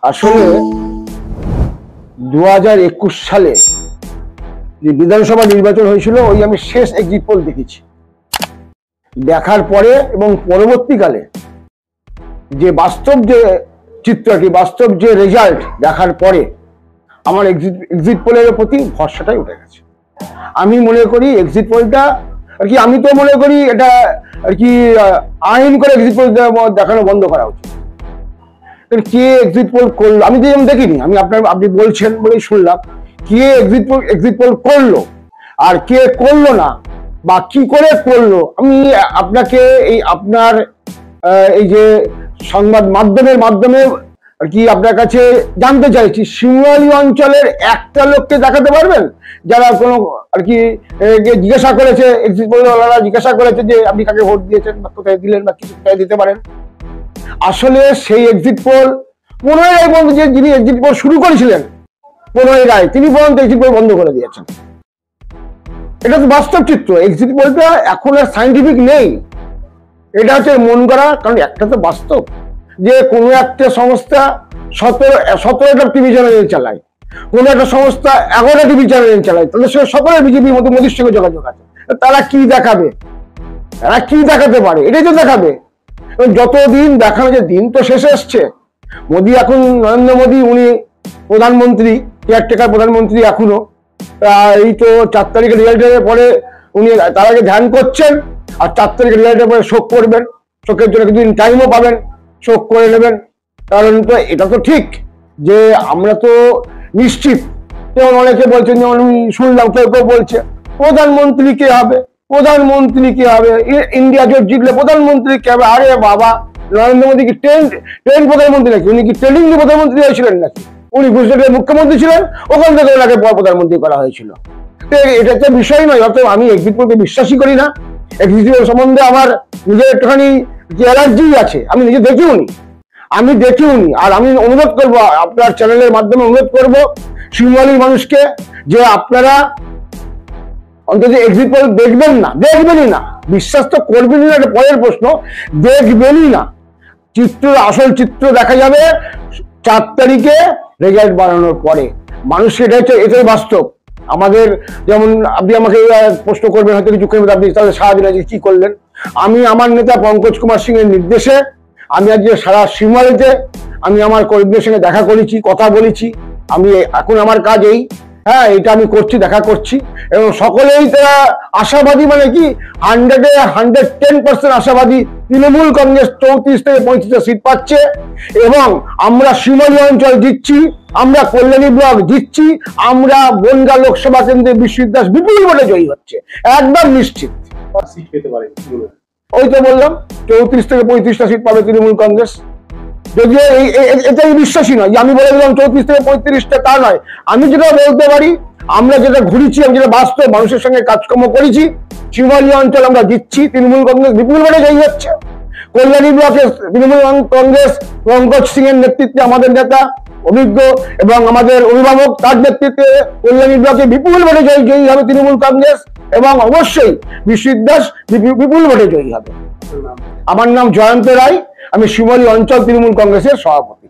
আসলে 2021 সালে যে বিধানসভা নির্বাচন হয়েছিল ওই আমি শেষ এক্সিট পোল দেখেছি। দেখার পরে এবং পরবর্তীকালে যে বাস্তব যে চিত্র কি বাস্তব যে রেজাল্ট দেখার পরে আমার এক্সিট পোলের প্রতি ভরসাটাই উঠে গেছে। আমি মনে করি এক্সিট পোলটা আর কি, আমি তো মনে করি এটা আর কি আইন করে এক্সিট পোল দেখানো বন্ধ করা উচিত। কে এক্সিট পোল করলো আমি তো দেখিনি, আপনি বলছেন বলেই শুনলাম। কে এক্সিট পোল করলো আর কে করলো না বা কি করে করলো, আমি আপনাকে এই আপনার এই যে সংবাদ মাধ্যমের মাধ্যমে আর কি আপনার কাছে জানতে চাইছি, শিমুয়ালী অঞ্চলের একটা লোককে দেখাতে পারবেন যারা কোনো আর কি জিজ্ঞাসা করেছে, এক্সিট পোলওয়ালারা জিজ্ঞাসা করেছে যে আপনি কাকে ভোট দিয়েছেন বা কোথায় দিলেন বা কিছু কোথায় দিতে পারেন। আসলে সেই এক্সিট পোল 15 রায় পর্যন্ত যিনি এক্সিট পোল শুরু করেছিলেন 15 রায়, তিনি পর্যন্ত এক্সিট পোল বন্ধ করে দিয়েছেন। এটা তো বাস্তব চিত্র। এক্সিট পোলটা এখন আর সায়েন্টিফিক নেই, এটা হচ্ছে মন করা। কারণ একটা তো বাস্তব যে কোনো একটা সংস্থা 17টা টিভি চ্যানেল চালায়, কোনো একটা সংস্থা 11টা টিভি চ্যানেল চালায়, তাদের সঙ্গে সকলের বিজেপির মতো মোদীর সঙ্গে যোগাযোগ আছে। তারা কি দেখাবে, তারা কি দেখাতে পারে, এটাই তো দেখাবে। যতদিন দেখানো, যে দিন তো শেষে এসছে। মোদী এখন, নরেন্দ্র মোদী উনি প্রধানমন্ত্রী, কেয়ারটেকার প্রধানমন্ত্রী এখনো। এই তো 4 তারিখের রেজাল্টের পরে উনি তার আগে ধ্যান করছেন, আর 4 তারিখের রেজাল্টের পরে শোক করবেন। শোকের জন্য কিছুদিন টাইমও পাবেন, শোক করে নেবেন। কারণ তো এটা তো ঠিক যে আমরা তো নিশ্চিত, যেমন অনেকে বলছেন, যেমন আমি শুনলাম কেউ কেউ বলছে প্রধানমন্ত্রী কে হবে, প্রধানমন্ত্রী কে হবে, ইন্ডিয়া জোট জিতলে প্রধানমন্ত্রী কে হবে। আরে বাবা, নরেন্দ্র মোদী কি ট্রেন প্রধানমন্ত্রী নাকি? উনি কি ট্রেনিং প্রধানমন্ত্রী হয়েছিলেন নাকি? উনি গুজরাটের মুখ্যমন্ত্রী ছিলেন, ওখান থেকে ওনাকে প্রধানমন্ত্রী করা হয়েছিল। এটা তো বিষয় নয়। অর্থাৎ আমি এক্সিট পোলকে বিশ্বাসই করি না। এক্সিট পোল সম্বন্ধে আমার নিজের একটুখানি অ্যালার্জি আছে, আমি নিজে দেখিওনি। আর আমি অনুরোধ করবো, আপনার চ্যানেলের মাধ্যমে অনুরোধ করবো শিমুয়ালীর মানুষকে যে আপনারা অন্তত এক্সিট পোল দেখবেনই না। বিশ্বাস তো করবেনই না, এটা পরের প্রশ্ন, দেখবেনই না। আসল চিত্র দেখা যাবে 4 তারিখে রেজাল্ট বাড়ানোর পরে। মানুষকে এটাই বাস্তব। আমাদের যেমন আপনি আমাকে প্রশ্ন করবেন হয়তো কিছুক্ষণের মধ্যে, আপনি তাহলে সারাদিন আজকে কি করলেন। আমি আমার নেতা পঙ্কজ কুমার সিং এর নির্দেশে আমি আজকে সারা শিমুয়ালীতে আমি আমার কর্মীদের সঙ্গে দেখা করেছি, কথা বলেছি। আমি এখন আমার কাজ এই, এটা আমি করছি, দেখা করছি। এবং সকলেই তারা আশাবাদী, মানে কি 110% আশাবাদী তৃণমূল কংগ্রেস 34 থেকে 35টা সিট পাচ্ছে। এবং আমরা শিমুয়ালী অঞ্চল জিতছি, আমরা কল্যাণী ব্লক জিতছি, আমরা বনগাঁ লোকসভা কেন্দ্রে বিশ্বজিৎ দাস বিপুল ভোটে জয়ী হচ্ছে, একদম নিশ্চিত। সিট পেতে পারে, ওই তো বললাম 34 থেকে 35টা সিট পাবে তৃণমূল কংগ্রেস। যদিও এটাই বিশ্বাসী নয় যে আমি বলে দিলাম 34 থেকে 35টা, তা নয়। আমি যেটা বলতে পারি, আমরা যেটা ঘুরেছি, আমি যেটা বাস্তব মানুষের সঙ্গে কাজকর্ম করেছি, শিমুয়ালী অঞ্চল আমরা জিতছি, তৃণমূল কংগ্রেস বিপুল ভোটে জয়ী হচ্ছে। কল্যাণী ব্লকে তৃণমূল কংগ্রেস পঙ্কজ সিং এর নেতৃত্বে আমাদের নেতা অভিজ্ঞ এবং আমাদের অভিভাবক, তার নেতৃত্বে কল্যাণী ব্লকে বিপুল ভোটে জয়ী হবে তৃণমূল কংগ্রেস। এবং অবশ্যই বিশ্বজিৎ দাস বিপুল ভোটে জয়ী হবে। আমার নাম জয়ন্ত রায়, আমি শিমুয়ালী অঞ্চল তৃণমূল কংগ্রেসের সভাপতি।